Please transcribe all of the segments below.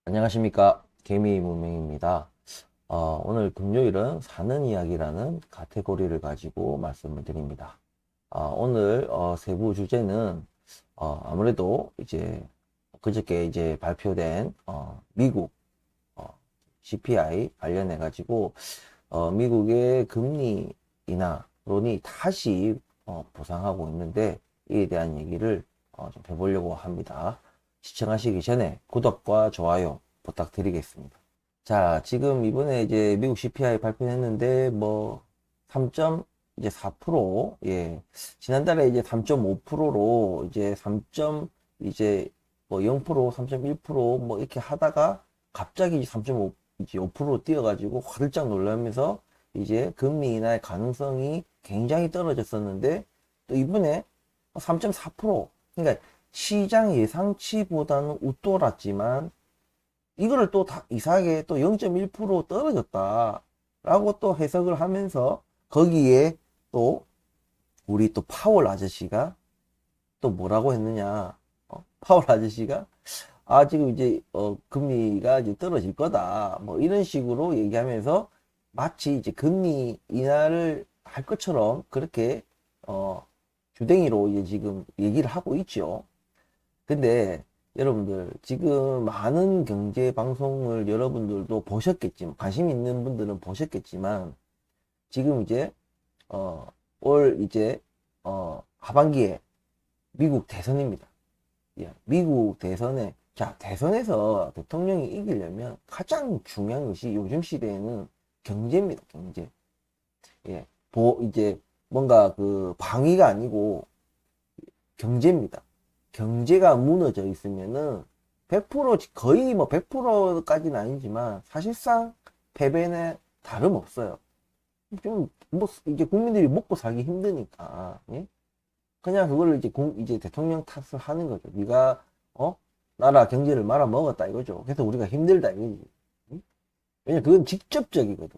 안녕하십니까. 개미문명입니다. 오늘 금요일은 사는 이야기라는 카테고리를 가지고 말씀을 드립니다. 오늘 세부 주제는 아무래도 이제 그저께 이제 발표된 미국 CPI 관련해 가지고 미국의 금리 인하론이 다시 부상하고 있는데 이에 대한 얘기를 좀 해보려고 합니다. 시청하시기 전에 구독과 좋아요 부탁드리겠습니다. 자, 지금 이번에 이제 미국 CPI 발표했는데 뭐 3. 이제 4%, 예. 지난달에 이제 3.5%로 이제 3. 이제 뭐 0%, 3.1%뭐 이렇게 하다가 갑자기 3.5 이제 5% 뛰어가지고 화들짝 놀라면서 이제 금리 인하의 가능성이 굉장히 떨어졌었는데 또 이번에 3.4%, 그러니까 시장 예상치보다는 웃돌았지만 이거를 또 다 이상하게 또 0.1% 떨어졌다 라고 또 해석을 하면서 거기에 또 우리 또 파월 아저씨가 또 뭐라고 했느냐. 파월 아저씨가 지금 이제 금리가 이제 떨어질 거다 뭐 이런 식으로 얘기하면서 마치 이제 금리 인하를 할 것처럼 그렇게 주댕이로 이제 지금 얘기를 하고 있죠. 근데 여러분들 지금 많은 경제 방송을 여러분들도 보셨겠지만, 관심 있는 분들은 보셨겠지만, 지금 이제 올 이제 하반기에 미국 대선입니다. 예, 미국 대선에, 자, 대선에서 대통령이 이기려면 가장 중요한 것이 요즘 시대에는 경제입니다. 경제. 예, 이제 뭔가 그 방위가 아니고 경제입니다. 경제가 무너져 있으면은 100% 거의 뭐 100%까지는 아니지만 사실상 패배는 다름없어요. 좀 뭐 이제 국민들이 먹고 살기 힘드니까, 예? 그냥 그걸 이제 대통령 탓을 하는 거죠. 네가 나라 경제를 말아 먹었다 이거죠. 그래서 우리가 힘들다 이거지. 응? 왜냐 그건 직접적이거든.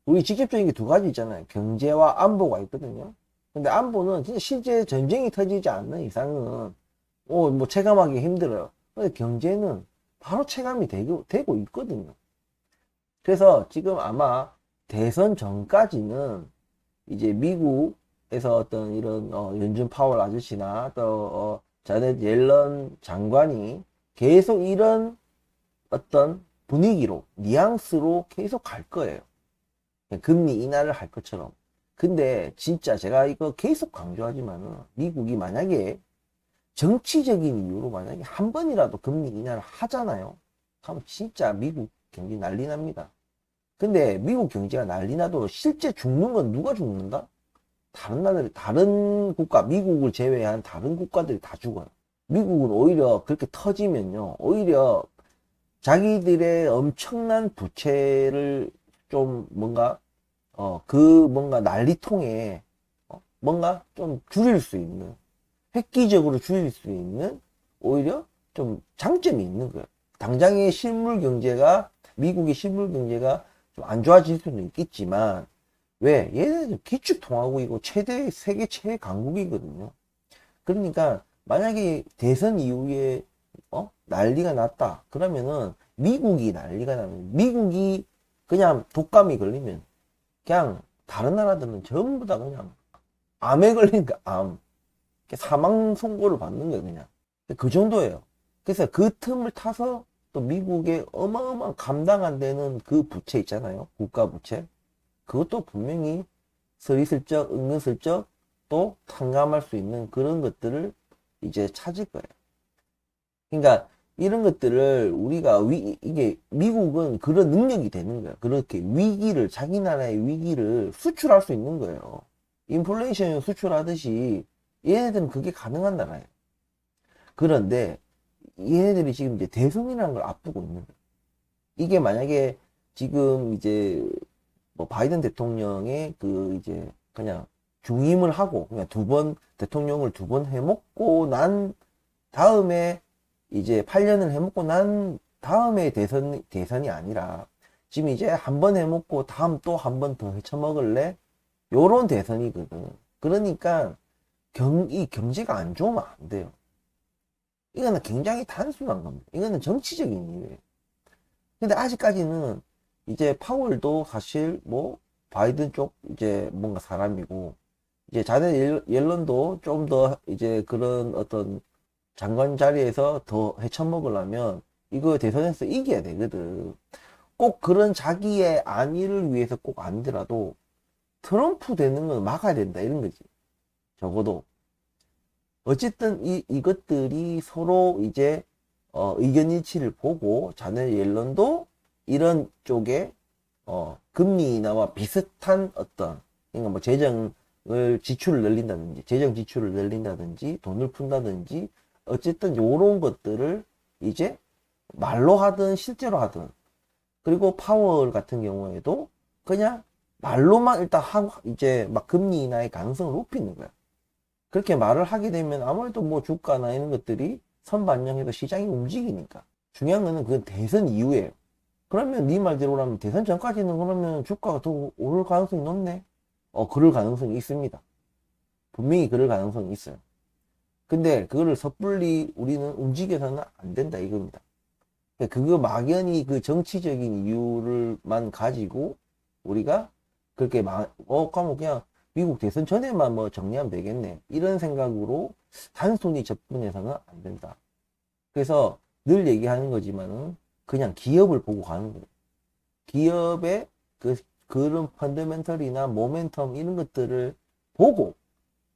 우리 직접적인 게 두 가지 있잖아요. 경제와 안보가 있거든요. 근데 안보는 진짜 실제 전쟁이 터지지 않는 이상은 뭐 체감하기 힘들어요. 근데 경제는 바로 체감이 되고 있거든요. 그래서 지금 아마 대선 전까지는 이제 미국에서 어떤 이런 연준 파월 아저씨나 또 자넷 옐런 장관이 계속 이런 어떤 분위기로 뉘앙스로 계속 갈 거예요. 금리 인하를 할 것처럼. 근데 진짜 제가 이거 계속 강조하지만은 미국이 만약에 정치적인 이유로 만약에 한 번이라도 금리 인하를 하잖아요. 그럼 진짜 미국 경제 난리 납니다. 근데 미국 경제가 난리 나도 실제 죽는 건 누가 죽는다? 다른 나라들이, 다른 국가, 미국을 제외한 다른 국가들이 다 죽어요. 미국은 오히려 그렇게 터지면요. 오히려 자기들의 엄청난 부채를 좀 뭔가, 뭔가 난리통에, 뭔가 좀 줄일 수 있는, 획기적으로 줄일 수 있는 오히려 좀 장점이 있는 거예요. 당장의 실물 경제가 미국의 실물 경제가 좀 안 좋아질 수는 있겠지만 왜 얘네들 기축통화국이고 최대 세계 최강국이거든요. 그러니까 만약에 대선 이후에 난리가 났다 그러면은 미국이 난리가 나면 미국이 그냥 독감이 걸리면 그냥 다른 나라들은 전부 다 그냥 암에 걸리니까 암 사망 선고를 받는 거예요, 그냥. 그 정도예요. 그래서 그 틈을 타서 또 미국의 어마어마한 감당 안 되는 그 부채 있잖아요. 국가 부채. 그것도 분명히 서리슬쩍, 은근슬쩍 또 탕감할 수 있는 그런 것들을 이제 찾을 거예요. 그러니까 이런 것들을 우리가 이게 미국은 그런 능력이 되는 거예요. 그렇게 위기를, 자기 나라의 위기를 수출할 수 있는 거예요. 인플레이션 수출하듯이 얘네들은 그게 가능한 나라예요. 그런데 얘네들이 지금 이제 대선이라는 걸 앞두고 있는 거예요. 이게 만약에 지금 이제 뭐 바이든 대통령의 그 이제 그냥 중임을 하고 그냥 대통령을 2번 해먹고 난 다음에 이제 8년을 해먹고 난 다음에 대선이 아니라 지금 이제 한 번 해먹고 다음 또 한 번 더 헤쳐먹을래? 요런 대선이거든. 그러니까 이 경제가 안 좋으면 안 돼요. 이거는 굉장히 단순한 겁니다. 이거는 정치적인 이유예요. 근데 아직까지는 이제 파월도 사실 뭐 바이든 쪽 이제 뭔가 사람이고 이제 자네 옐런도 좀 더 이제 그런 어떤 장관 자리에서 더 헤쳐먹으려면 이거 대선에서 이겨야 되거든. 꼭 그런 자기의 안위를 위해서 꼭 아니더라도 트럼프 되는 건 막아야 된다 이런 거지. 적어도 어쨌든 이것들이 서로 이제 의견 일치를 보고 자네 옐런도 이런 쪽에 금리 인하와 비슷한 어떤 그러니까 뭐 재정을 지출을 늘린다든지 재정 지출을 늘린다든지 돈을 푼다든지 어쨌든 요런 것들을 이제 말로 하든 실제로 하든 그리고 파월 같은 경우에도 그냥 말로만 일단 하고 이제 막 금리 인하의 가능성을 높이는 거야. 그렇게 말을 하게 되면 아무래도 뭐 주가나 이런 것들이 선반영해서 시장이 움직이니까. 중요한 거는 그건 대선 이후에요. 그러면 네 말대로라면 대선 전까지는 그러면 주가가 더 오를 가능성이 높네. 그럴 가능성이 있습니다. 분명히 그럴 가능성이 있어요. 근데 그거를 섣불리 우리는 움직여서는 안 된다 이겁니다. 그거 막연히 그 정치적인 이유를만 가지고 우리가 그렇게 그러면 그냥 미국 대선 전에만 뭐 정리하면 되겠네. 이런 생각으로 단순히 접근해서는 안 된다. 그래서 늘 얘기하는 거지만은 그냥 기업을 보고 가는 거예요. 기업의 그런 펀더멘털이나 모멘텀 이런 것들을 보고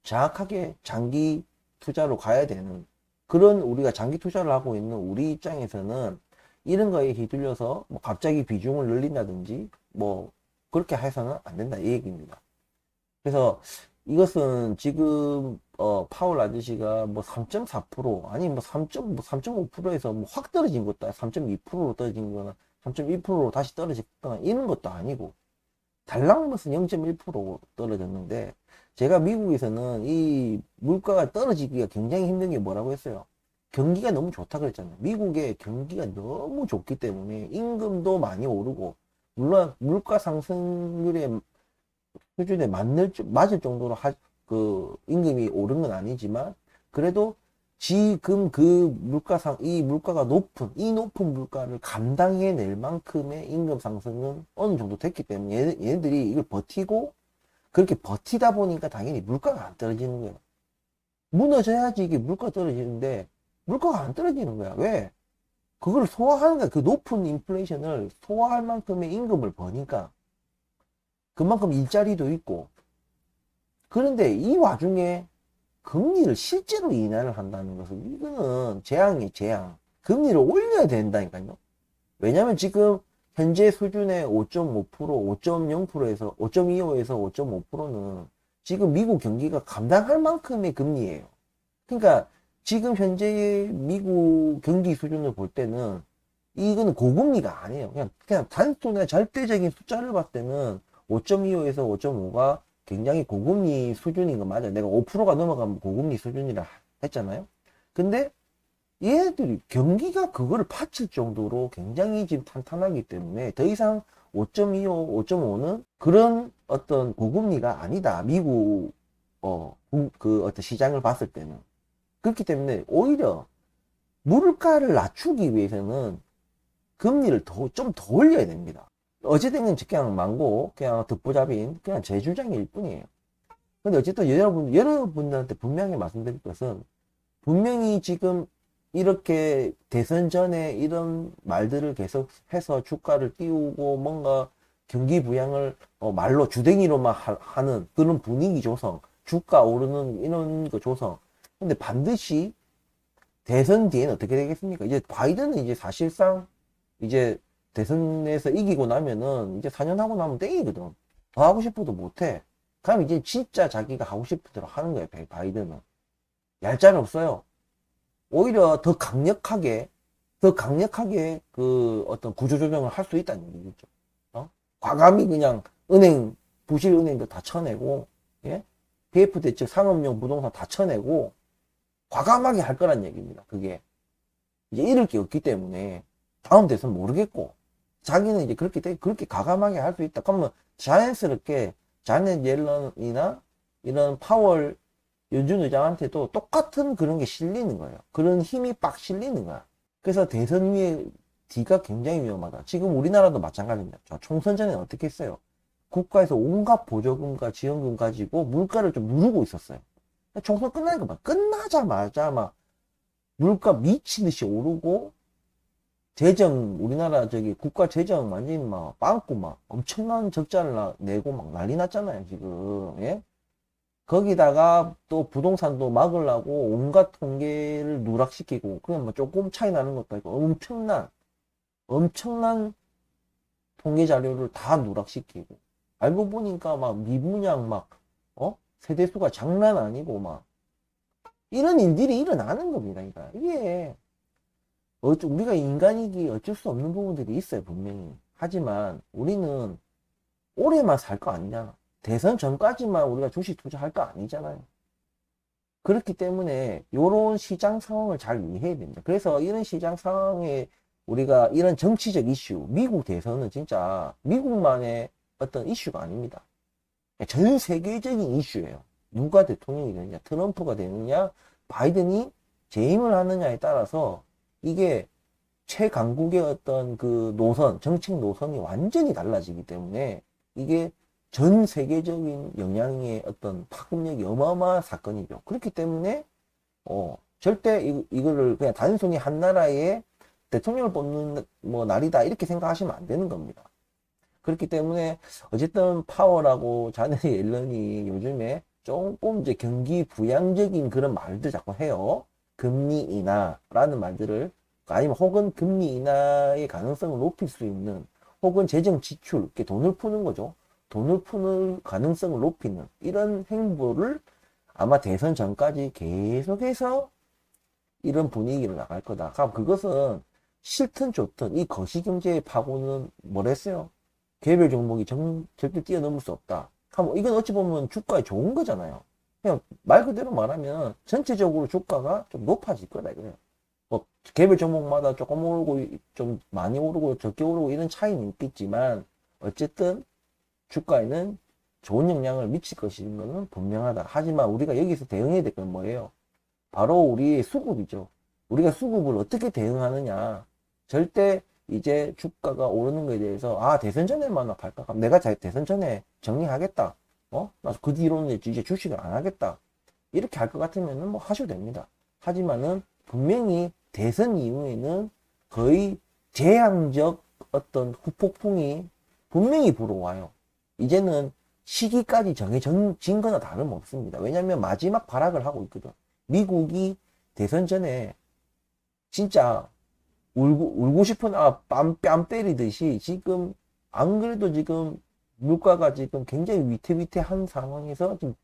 정확하게 장기 투자로 가야 되는 그런 우리가 장기 투자를 하고 있는 우리 입장에서는 이런 거에 휘둘려서 뭐 갑자기 비중을 늘린다든지 뭐 그렇게 해서는 안 된다 이 얘기입니다. 그래서 이것은 지금 파월 아저씨가 뭐 3.4% 아니 뭐 3.5%에서 뭐 확 떨어진 것도 3.2%로 떨어진 거나 3.1%로 다시 떨어졌거나 이런 것도 아니고 달랑머스 0.1% 떨어졌는데 제가 미국에서는 이 물가가 떨어지기가 굉장히 힘든 게 뭐라고 했어요? 경기가 너무 좋다 그랬잖아요. 미국의 경기가 너무 좋기 때문에 임금도 많이 오르고 물론 물가 상승률의 수준에 맞을 정도로 그 임금이 오른 건 아니지만 그래도 지금 그 이 물가가 이 높은 물가를 감당해낼 만큼의 임금 상승은 어느 정도 됐기 때문에 얘네들이 이걸 버티고 그렇게 버티다 보니까 당연히 물가가 안 떨어지는 거예요. 무너져야지 이게 물가 떨어지는데 물가가 안 떨어지는 거야. 왜? 그걸 소화하는 거야. 그 높은 인플레이션을 소화할 만큼의 임금을 버니까 그만큼 일자리도 있고 그런데 이 와중에 금리를 실제로 인하를 한다는 것은 이거는 재앙이 재앙. 금리를 올려야 된다니까요. 왜냐면 지금 현재 수준의 5.5%, 5.0%에서 5.25에서 5.5%는 지금 미국 경기가 감당할 만큼의 금리예요. 그러니까 지금 현재의 미국 경기 수준을 볼 때는 이거는 고금리가 아니에요. 그냥 단순한 절대적인 숫자를 봤을 때는 5.25에서 5.5가 굉장히 고금리 수준인 거 맞아요. 내가 5%가 넘어가면 고금리 수준이라 했잖아요. 근데 얘들이 경기가 그거를 파칠 정도로 굉장히 지금 탄탄하기 때문에 더 이상 5.25, 5.5는 그런 어떤 고금리가 아니다. 미국 그 어떤 시장을 봤을 때는 그렇기 때문에 오히려 물가를 낮추기 위해서는 금리를 좀 더 올려야 됩니다. 어찌됐든 그냥 망고 그냥 듣보잡인 그냥 제 주장일 뿐이에요. 근데 어쨌든 여러분들한테 분명히 말씀드릴 것은 분명히 지금 이렇게 대선 전에 이런 말들을 계속 해서 주가를 띄우고 뭔가 경기 부양을 말로 주댕이로만 하는 그런 분위기 조성, 주가 오르는 이런 거 조성. 근데 반드시 대선 뒤에는 어떻게 되겠습니까? 이제 바이든은 이제 사실상 이제 대선에서 이기고 나면은 이제 4년 하고 나면 땡이거든. 더 하고 싶어도 못해. 그럼 이제 진짜 자기가 하고 싶은 대로 하는 거예요, 바이든은. 얄짤 없어요. 오히려 더 강력하게 그 어떤 구조조정을 할 수 있다는 얘기죠. 과감히 그냥 부실 은행도 다 쳐내고, 예? PF 대책 상업용 부동산 다 쳐내고, 과감하게 할 거란 얘기입니다. 그게. 이제 잃을 게 없기 때문에, 다음 대선 모르겠고, 자기는 이제 그렇게 과감하게 할 수 있다. 그러면 자연스럽게 자넷 옐런이나 이런 파월 연준 의장한테도 똑같은 그런 게 실리는 거예요. 그런 힘이 빡 실리는 거야. 그래서 D가 굉장히 위험하다. 지금 우리나라도 마찬가지입니다. 총선 전에 어떻게 했어요? 국가에서 온갖 보조금과 지원금 가지고 물가를 좀 누르고 있었어요. 총선 끝나니까 막 끝나자마자 막 물가 미친 듯이 오르고 재정 우리나라 저기 국가 재정 완전히 막 빵꾸 막 엄청난 적자를 내고 막 난리 났잖아요 지금. 예? 거기다가 또 부동산도 막으려고 온갖 통계를 누락시키고 그냥 뭐 조금 차이 나는 것도 아니고 엄청난 통계 자료를 다 누락시키고 알고 보니까 막 미분양 막 세대수가 장난 아니고 막 이런 일들이 일어나는 겁니다. 그러니까 이게 우리가 인간이기 어쩔 수 없는 부분들이 있어요 분명히. 하지만 우리는 오래만 살 거 아니잖아. 대선 전까지만 우리가 주식 투자할 거 아니잖아요. 그렇기 때문에 이런 시장 상황을 잘 이해해야 됩니다. 그래서 이런 시장 상황에 우리가 이런 정치적 이슈, 미국 대선은 진짜 미국만의 어떤 이슈가 아닙니다. 전 세계적인 이슈예요. 누가 대통령이 되느냐, 트럼프가 되느냐, 바이든이 재임을 하느냐에 따라서 이게 최강국의 어떤 그 노선, 정책 노선이 완전히 달라지기 때문에 이게 전 세계적인 영향의 어떤 파급력이 어마어마한 사건이죠. 그렇기 때문에 절대 이거를 그냥 단순히 한 나라의 대통령을 뽑는 뭐 날이다 이렇게 생각하시면 안 되는 겁니다. 그렇기 때문에 어쨌든 파월하고 자네트 옐런이 요즘에 조금 이제 경기 부양적인 그런 말들 자꾸 해요. 금리 인하라는 말들을, 아니면 혹은 금리 인하의 가능성을 높일 수 있는, 혹은 재정 지출, 이렇게 돈을 푸는 거죠. 돈을 푸는 가능성을 높이는 이런 행보를 아마 대선 전까지 계속해서 이런 분위기로 나갈 거다. 그럼 그것은 싫든 좋든 이 거시경제의 파고는 뭐랬어요? 개별 종목이 절대 뛰어넘을 수 없다. 그럼 이건 어찌 보면 주가에 좋은 거잖아요. 그냥 말 그대로 말하면 전체적으로 주가가 좀 높아질 거다 이거예요. 뭐 개별 종목마다 조금 오르고 좀 많이 오르고 적게 오르고 이런 차이는 있겠지만 어쨌든 주가에는 좋은 영향을 미칠 것인 것은 분명하다. 하지만 우리가 여기서 대응해야 될 건 뭐예요? 바로 우리의 수급이죠. 우리가 수급을 어떻게 대응하느냐. 절대 이제 주가가 오르는 것에 대해서 대선 전에만 갈까? 내가 대선 전에 정리하겠다. 나 그 뒤로는 이제 주식을 안 하겠다. 이렇게 할 것 같으면 뭐 하셔도 됩니다. 하지만은 분명히 대선 이후에는 거의 재앙적 어떤 후폭풍이 분명히 불어와요. 이제는 시기까지 정해진 거나 다름없습니다. 왜냐하면 마지막 발악을 하고 있거든. 미국이 대선 전에 진짜 울고 싶은 뺨 때리듯이 지금 안 그래도 지금 물가가 지금 굉장히 위태위태한 상황에서 지금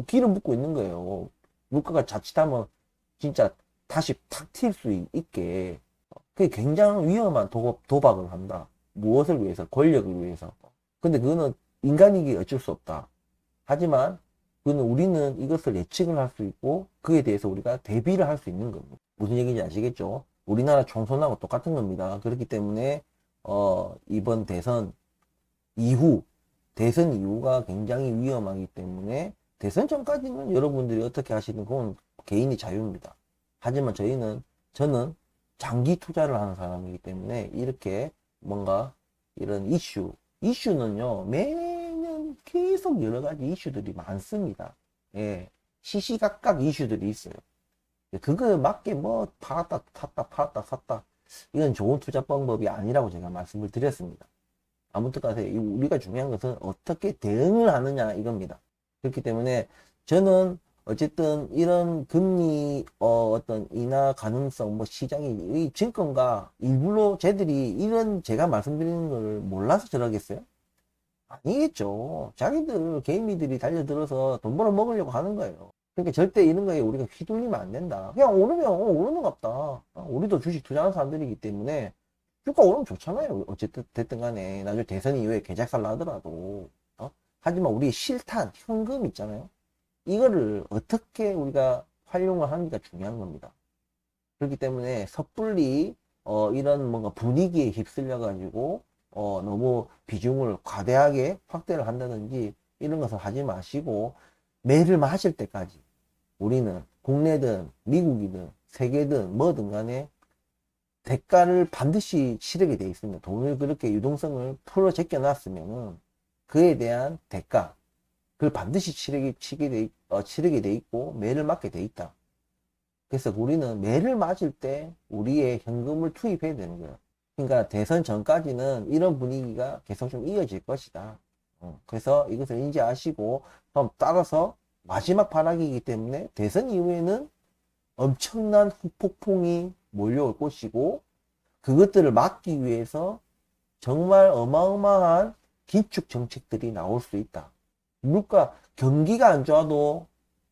기름 붓고 있는 거예요. 물가가 자칫하면 진짜 다시 탁 튈 수 있게. 그게 굉장히 위험한 도박을 한다. 무엇을 위해서? 권력을 위해서. 근데 그거는 인간이기 어쩔 수 없다. 하지만 그거는 우리는 이것을 예측을 할 수 있고 그에 대해서 우리가 대비를 할 수 있는 겁니다. 무슨 얘기인지 아시겠죠? 우리나라 총선하고 똑같은 겁니다. 그렇기 때문에 이번 대선 이후가 굉장히 위험하기 때문에 대선 전까지는 여러분들이 어떻게 하시든 그건 개인의 자유입니다. 하지만 저는 장기 투자를 하는 사람이기 때문에 이렇게 뭔가 이런 이슈는요 매년 계속 여러 가지 이슈들이 많습니다. 예, 시시각각 이슈들이 있어요. 그거에 맞게 뭐 팔았다 샀다 이건 좋은 투자 방법이 아니라고 제가 말씀을 드렸습니다. 아무튼 간에 우리가 중요한 것은 어떻게 대응을 하느냐 이겁니다. 그렇기 때문에 저는 어쨌든 이런 금리 어떤 인하 가능성 뭐 시장이 이 증권가 일부러 쟤들이 이런 제가 말씀드리는 걸 몰라서 저러겠어요? 아니겠죠. 자기들 개인미들이 달려들어서 돈 벌어 먹으려고 하는 거예요. 그러니까 절대 이런 거에 우리가 휘둘리면 안 된다. 그냥 오르면 오르는갑다. 우리도 주식 투자하는 사람들이기 때문에 주가 오르면 좋잖아요. 어쨌든 됐든 간에 나중에 대선 이후에 개작살 나더라도. 하지만 우리 실탄, 현금 있잖아요. 이거를 어떻게 우리가 활용을 하는지가 중요한 겁니다. 그렇기 때문에 섣불리 이런 뭔가 분위기에 휩쓸려 가지고 너무 비중을 과대하게 확대를 한다든지 이런 것을 하지 마시고 매를 마실 때까지 우리는 국내든 미국이든 세계든 뭐든 간에 대가를 반드시 치르게 돼 있습니다. 돈을 그렇게 유동성을 풀어 제껴 놨으면은 그에 대한 대가, 그걸 반드시 치르게 돼 있고, 매를 맞게 돼 있다. 그래서 우리는 매를 맞을 때 우리의 현금을 투입해야 되는 거예요. 그러니까 대선 전까지는 이런 분위기가 계속 좀 이어질 것이다. 그래서 이것을 인지하시고, 그럼 따라서 마지막 발악이기 때문에 대선 이후에는 엄청난 후폭풍이 몰려올 것이고, 그것들을 막기 위해서 정말 어마어마한 긴축 정책들이 나올 수 있다. 경기가 안 좋아도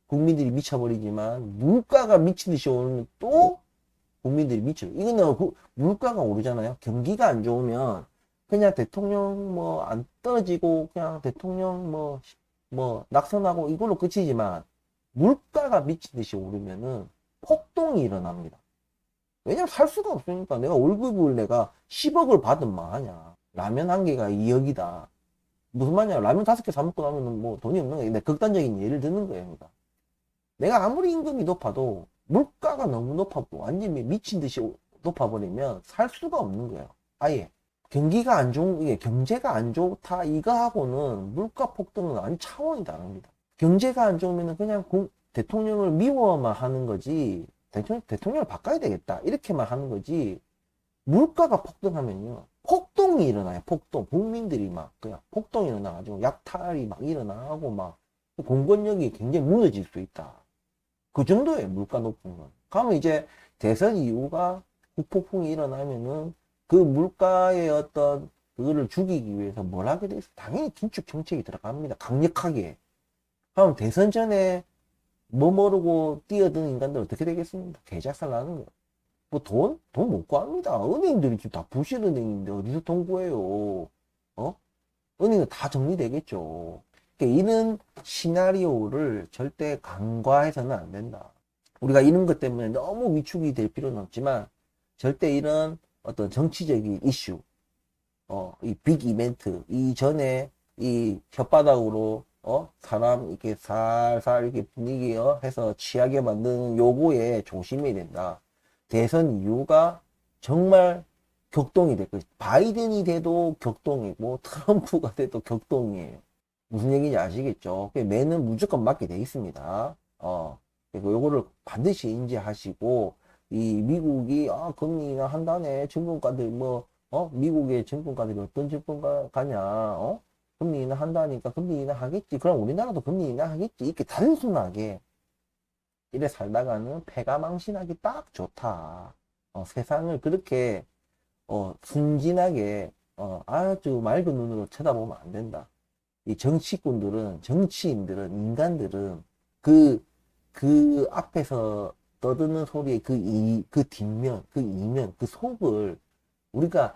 국민들이 미쳐버리지만, 물가가 미친 듯이 오르면 또 국민들이 미쳐. 이거는 물가가 오르잖아요. 경기가 안 좋으면 그냥 대통령 뭐 안 떨어지고 그냥 대통령 뭐 낙선하고 이걸로 끝이지만, 물가가 미친 듯이 오르면은 폭동이 일어납니다. 왜냐면 살 수가 없으니까. 내가 월급을 내가 10억을 받은 마하냐. 라면 한 개가 2억이다. 무슨 말이냐. 라면 5개 사 먹고 나면 뭐 돈이 없는 거야. 극단적인 예를 드는 거예요. 그러니까. 내가 아무리 임금이 높아도 물가가 너무 높아도 완전히 미친 듯이 높아버리면 살 수가 없는 거예요. 아예. 경기가 안 좋은, 이게 경제가 안 좋다, 이거하고는 물가 폭등은 아니 차원이 다릅니다. 경제가 안 좋으면 그냥 대통령을 미워만 하는 거지, 대통령을 바꿔야 되겠다, 이렇게만 하는 거지, 물가가 폭등하면요, 폭동이 일어나요. 폭동. 국민들이 막 그냥 폭동이 일어나가지고 약탈이 막 일어나고 막 공권력이 굉장히 무너질 수 있다. 그 정도예요. 물가 높은 건. 그러면 이제 대선 이후가 후폭풍이 일어나면은 그 물가의 어떤 그거를 죽이기 위해서 뭘 하게 돼 있어? 당연히 긴축 정책이 들어갑니다. 강력하게. 그럼 대선 전에 뭐 모르고 뛰어드는 인간들 어떻게 되겠습니까? 개작살 나는 거. 뭐 돈 못 구합니다. 은행들이 지금 다 부실은행인데 어디서 돈 구해요? 어? 은행은 다 정리되겠죠. 그러니까 이런 시나리오를 절대 간과해서는 안 된다. 우리가 이런 것 때문에 너무 위축이 될 필요는 없지만, 절대 이런 어떤 정치적인 이슈, 이 빅 이벤트, 이전에 이 혓바닥으로, 사람 이렇게 살살 이렇게 분위기, 해서 취하게 만드는 요거에 조심해야 된다. 대선 이유가 정말 격동이 될 것이다. 바이든이 돼도 격동이고, 트럼프가 돼도 격동이에요. 무슨 얘기인지 아시겠죠? 매는 무조건 맞게 돼 있습니다. 그리고 요거를 반드시 인지하시고, 이 미국이, 금리 인하한다네. 증권가들 미국의 증권가들이 어떤 증권가냐, 금리 인하한다니까 금리 인하하겠지. 그럼 우리나라도 금리 인하하겠지. 이렇게 단순하게 이래 살다가는 패가 망신하기 딱 좋다. 세상을 그렇게, 순진하게, 아주 맑은 눈으로 쳐다보면 안 된다. 이 정치인들은, 인간들은 그 앞에서 떠드는 소리의 그 뒷면, 그 이면, 그 속을 우리가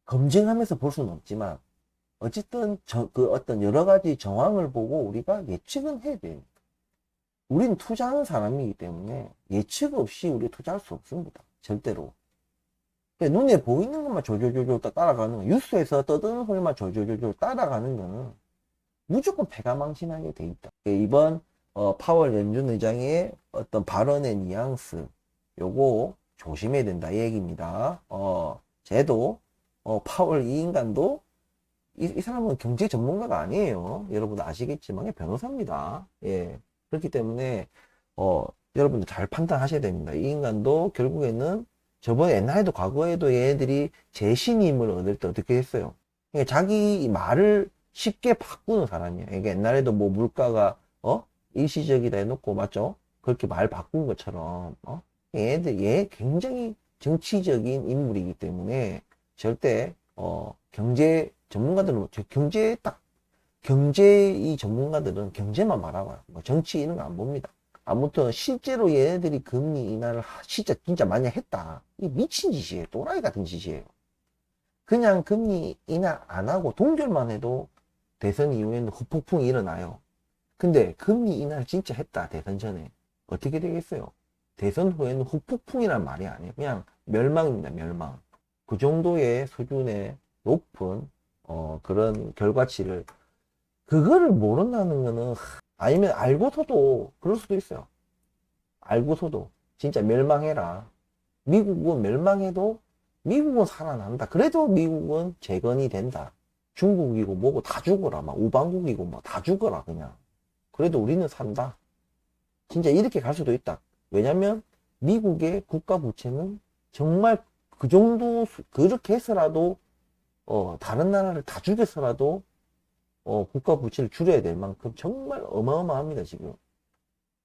검증하면서 볼 수는 없지만, 어쨌든 그 어떤 여러 가지 정황을 보고 우리가 예측은 해야 돼요. 우리는 투자하는 사람이기 때문에 예측 없이 우리 투자할 수 없습니다. 절대로. 눈에 보이는 것만 조조조조 따라가는 거, 뉴스에서 떠드는 소리만 조조조조 따라가는 거는 무조건 패가 망신하게 돼 있다. 이번 파월 연준 의장의 어떤 발언의 뉘앙스, 요거 조심해야 된다 이 얘기입니다. 쟤도 파월 이 인간도 이 사람은 경제 전문가가 아니에요. 여러분 아시겠지만 변호사입니다. 예. 그렇기 때문에 여러분들 잘 판단하셔야 됩니다. 이 인간도 결국에는 저번에 옛날에도 과거에도 얘네들이 재신임을 얻을 때 어떻게 했어요? 그러니까 자기 말을 쉽게 바꾸는 사람이에요. 그러니까 옛날에도 뭐 물가가 일시적이다 해놓고 맞죠? 그렇게 말 바꾼 것처럼 얘 굉장히 정치적인 인물이기 때문에 절대 경제 전문가들은 경제 이 전문가들은 경제만 말하고요. 뭐 정치 이런 거 안 봅니다. 아무튼 실제로 얘네들이 금리 인하를 진짜 많이 했다. 이게 미친 짓이에요. 또라이 같은 짓이에요. 그냥 금리 인하 안 하고 동결만 해도 대선 이후에는 후폭풍이 일어나요. 근데 금리 인하를 진짜 했다. 대선 전에. 어떻게 되겠어요? 대선 후에는 후폭풍이란 말이 아니에요. 그냥 멸망입니다. 멸망. 그 정도의 수준의 높은 그런 결과치를, 그거를 모른다는 거는, 아니면 알고서도 그럴 수도 있어요. 알고서도 진짜 멸망해라. 미국은 멸망해도 미국은 살아난다. 그래도 미국은 재건이 된다. 중국이고 뭐고 다 죽어라. 막 우방국이고 뭐 다 죽어라 그냥. 그래도 우리는 산다. 진짜 이렇게 갈 수도 있다. 왜냐면 미국의 국가 부채는 정말 그 정도 그렇게 해서라도 다른 나라를 다 죽여서라도 국가 부채를 줄여야 될 만큼 정말 어마어마합니다 지금.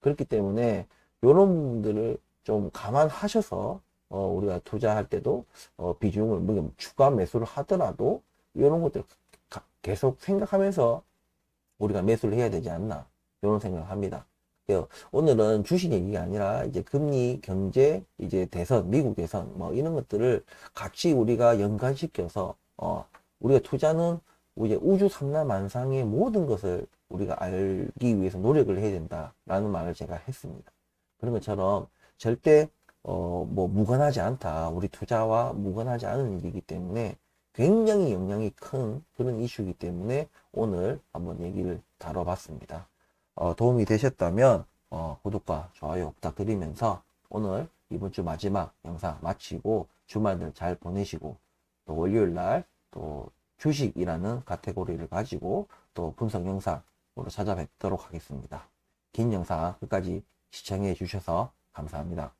그렇기 때문에 이런 부분들을 좀 감안하셔서 우리가 투자할 때도 비중을 뭐 추가 매수를 하더라도 이런 것들 계속 생각하면서 우리가 매수를 해야 되지 않나 이런 생각을 합니다. 오늘은 주식 얘기가 아니라 이제 금리, 경제, 이제 대선, 미국 대선 뭐 이런 것들을 같이 우리가 연관시켜서 우리가 투자는 이제 우주 삼라만상의 모든 것을 우리가 알기 위해서 노력을 해야 된다라는 말을 제가 했습니다. 그런 것처럼 절대 뭐 무관하지 않다. 우리 투자와 무관하지 않은 일이기 때문에 굉장히 영향이 큰 그런 이슈이기 때문에 오늘 한번 얘기를 다뤄봤습니다. 도움이 되셨다면 구독과 좋아요 부탁드리면서 오늘 이번 주 마지막 영상 마치고 주말들 잘 보내시고 또 월요일날 또 주식이라는 카테고리를 가지고 또 분석 영상으로 찾아뵙도록 하겠습니다. 긴 영상 끝까지 시청해 주셔서 감사합니다.